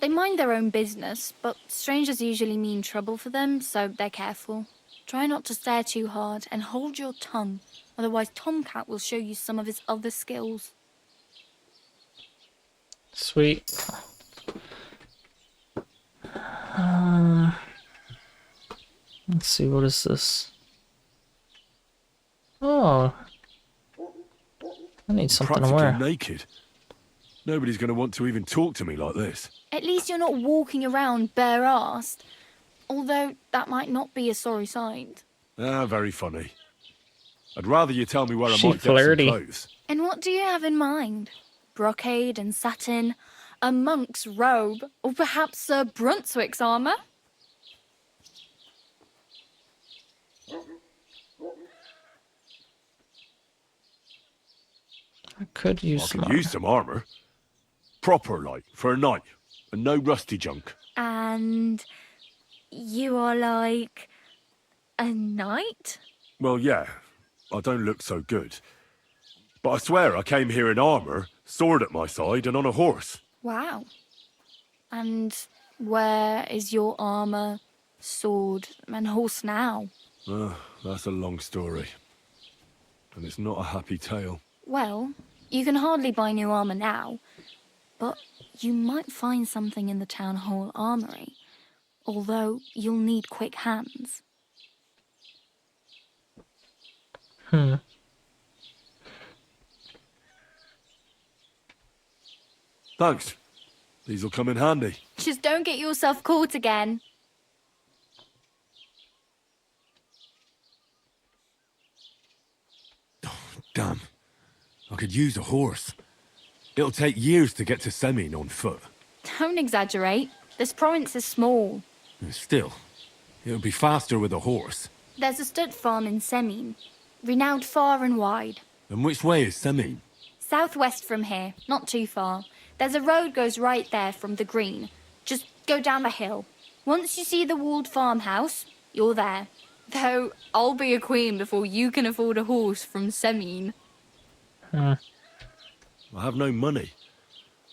They mind their own business, but strangers usually mean trouble for them, so they're careful. Try not to stare too hard and hold your tongue, otherwise Tomcat will show you some of his other skills. Sweet. Let's see, what is this? Oh. I need something to Practically wear. naked. Nobody's going to want to even talk to me like this. At least you're not walking around bare-assed, although that might not be a sorry sight. Ah, very funny. I'd rather you tell me where I She might get flirty. some clothes. And what do you have in mind? Brocade and satin, a monk's robe, or perhaps Sir Brunswick's armour? I could use I some could armor. use some armour. Proper, like, for a night. And no rusty junk. And you are like a knight? Well, yeah. I don't look so good. But I swear I came here in armour, sword at my side, and on a horse. Wow. And where is your armour, sword, and horse now? That's a long story. And it's not a happy tale. Well, you can hardly buy new armor now, but you might find something in the town hall armory. Although you'll need quick hands. Thanks. These'll come in handy. Just don't get yourself caught again. Damn. I could use a horse. It'll take years to get to Semin on foot. Don't exaggerate. This province is small. Still, it'll be faster with a horse. There's a stud farm in Semin, renowned far and wide. And which way is Semin? Southwest from here, not too far. There's a road goes right there from the green. Just go down the hill. Once you see the walled farmhouse, you're there. Though, I'll be a queen before you can afford a horse from Semin. I have no money.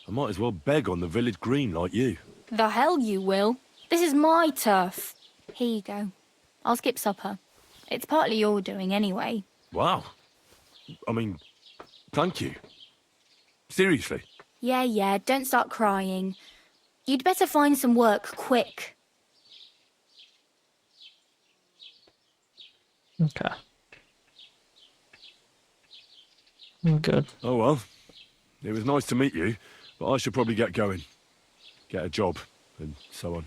I might as well beg on the village green like you. The hell you will. This is my turf. Here you go. I'll skip supper. It's partly your doing anyway. Wow. I mean, thank you. Seriously. Yeah, don't start crying. You'd better find some work quick. Okay. I'm good. Oh well. It was nice to meet you, but I should probably get going. Get a job, and so on.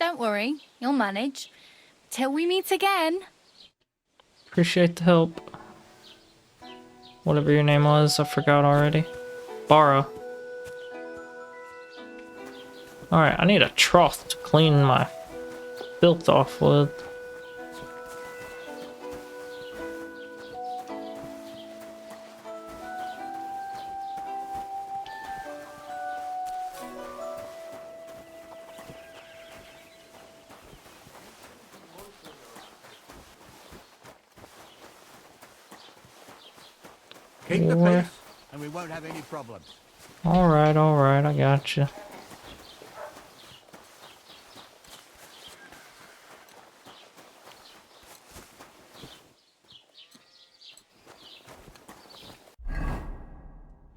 Don't worry, you'll manage. Till we meet again. Appreciate the help. Whatever your name was, I forgot already. Bara. Alright, I need a trough to clean my filth off with. Keep the peace, and we won't have any problems. Alright, I gotcha.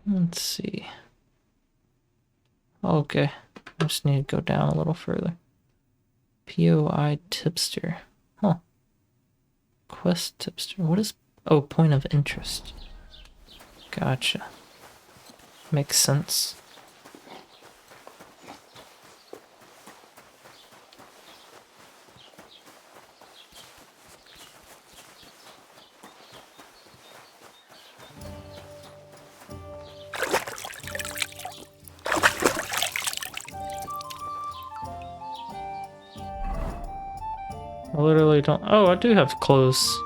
Let's see. Okay, I just need to go down a little further. POI tipster. Huh. Quest tipster. What is... Oh, point of interest. Gotcha. Makes sense. I literally don't... Oh, I do have clothes.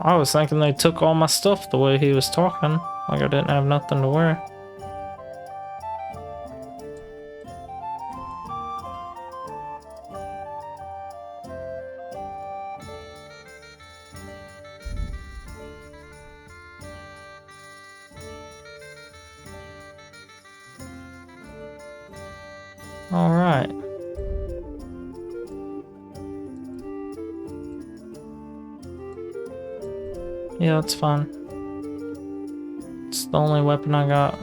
I was thinking they took all my stuff the way he was talking. Like I didn't have nothing to wear. Alright. Yeah, that's fine. It's the only weapon I got.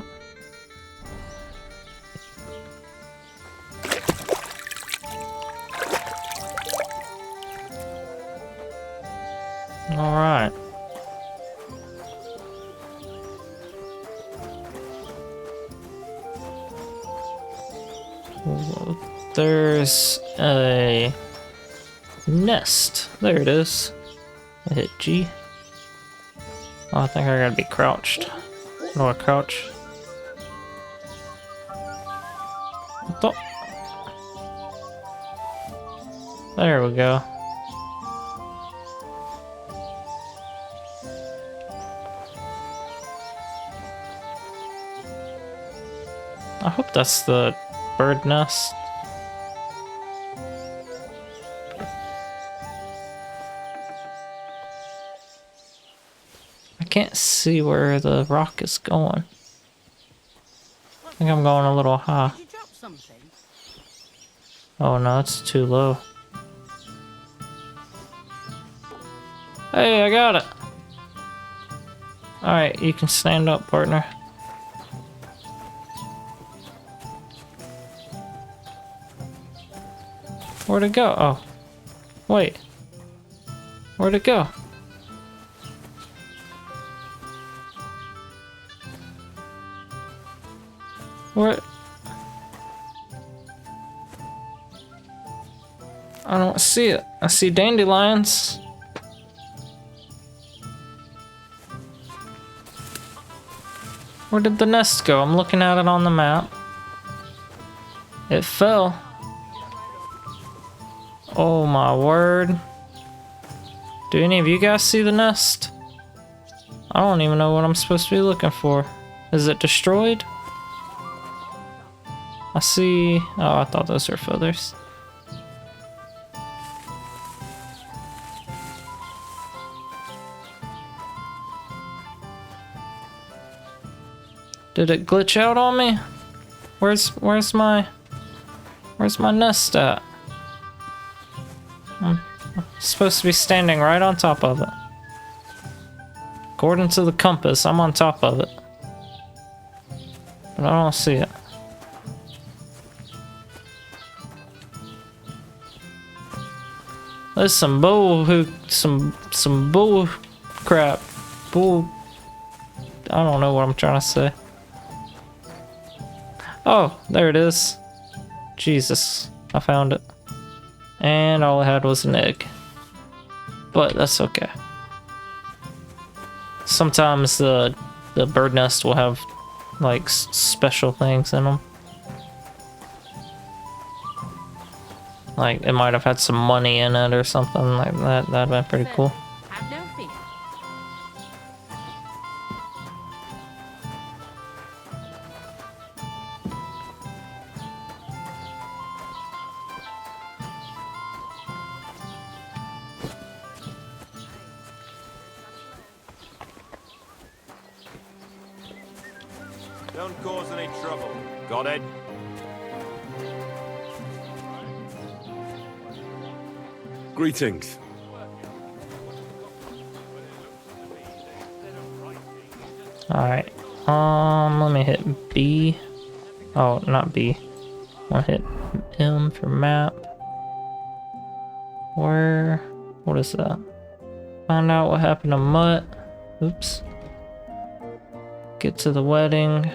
Alright. There's a nest. There it is. I hit G. Oh, I think I gotta be crouched. How do I crouch? What the? There we go. I hope that's the bird nest. I can't see where the rock is going. I think I'm going a little high. Did you drop something? Oh no, it's too low. Hey, I got it. Alright, you can stand up, partner. Where'd it go? Oh. Wait. Where'd it go? Where? I don't see it. I see dandelions. Where did the nest go? I'm looking at it on the map. It fell. Oh my word. Do any of you guys see the nest? I don't even know what I'm supposed to be looking for. Is it destroyed? I see... Oh, I thought those were feathers. Did it glitch out on me? Where's my nest at? I'm supposed to be standing right on top of it. According to the compass, I'm on top of it. But I don't see it. There's some some bull crap. Bull... I don't know what I'm trying to say. Oh, there it is. Jesus, I found it. And all I had was an egg. But that's okay. Sometimes the bird nest will have like special things in them. Like it might have had some money in it or something like that. That'd been pretty cool. Have no fear. Don't cause any trouble. Got it? Greetings. Alright. Let me hit B. Oh, not B. I'll hit M for map. Where? What is that? Find out what happened to Mutt. Oops. Get to the wedding.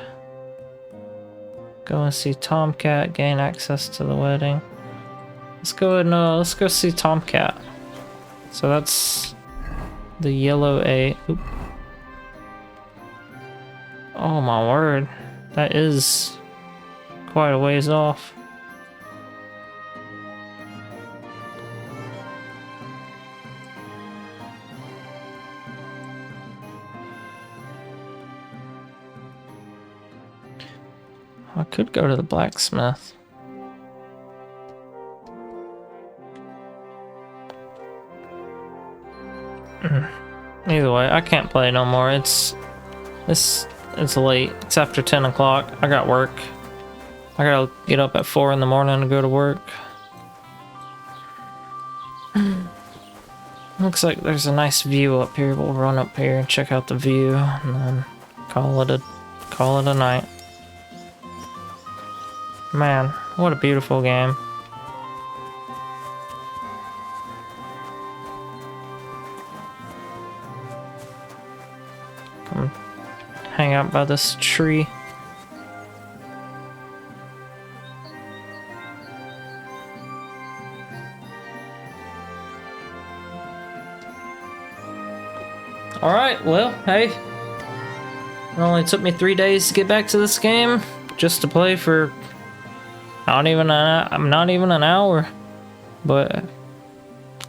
Go and see Tomcat. Gain access to the wedding. Let's go and let's go see Tomcat. So that's the yellow A. Oop. Oh my word. That is quite a ways off. I could go to the blacksmith. Either way, I can't play no more. It's late. It's after 10 o'clock. I got work. I gotta get up at 4 in the morning to go to work. Looks like there's a nice view up here. We'll run up here and check out the view and then call it a night. Man, what a beautiful game. Come hang out by this tree. Alright, well, hey. It only took me 3 days to get back to this game, just to play for not even an hour. But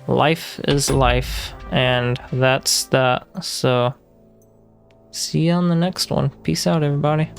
life is life, and that's that. So see you on the next one. Peace out, everybody.